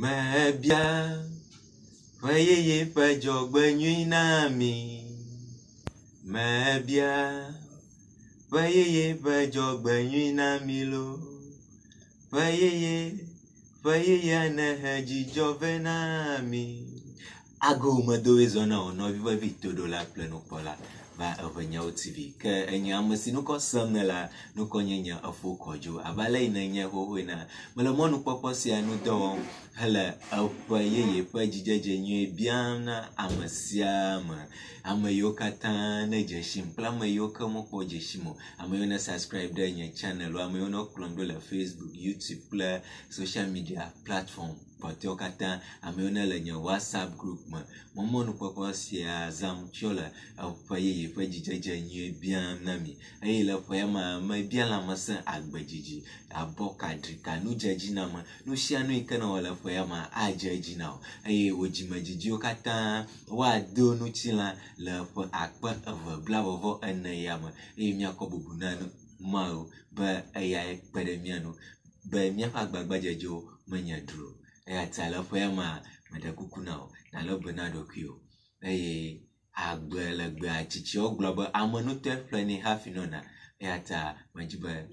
Mebia, yeye pe dzɔgbe nyui na mi. Mebia, yeye pe dzɔgbe nyui na mi lo. Yeye ne he dzidzɔ ve na mi. Ago medowe zona o no vive vito do la pleno pola. Va evenyawo TV ke enya amesi no ko sem ne la no ko nyenya afo kojo abale ina nya hoho na mele monu popo sia no do hele epe yeye pe dzijeje nyue biam na amesia ame yo kata ne jeshim plame yo ke mo po jeshimo ame yo na subscribe de nya channel ame yo no klon do le Facebook YouTube ple social media platform potio kata ame yo na le nya WhatsApp group mo monu popo sia zam chola epe yeye pe dzijeje nyue biam na mi eye le pe ma bia la mase agbejiji abo kadri kanu jeji na ma no sia no ike na wala pe ma ajeji na eye ojimejiji o kata wa do no chila le pe akpa eve bla vovo ene ya ma eye mi akobubu na no ma o ba eya ekpere mi no ba mi agbagba jejo menya duro eya tala pe ma mede kuku na o na lo benado kio eye agbelegbe achichi oglobe amonute fleni hafinona eata majibe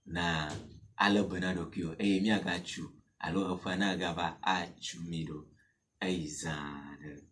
na ale benado kio mi agachu alo ofana gava achu mido eizane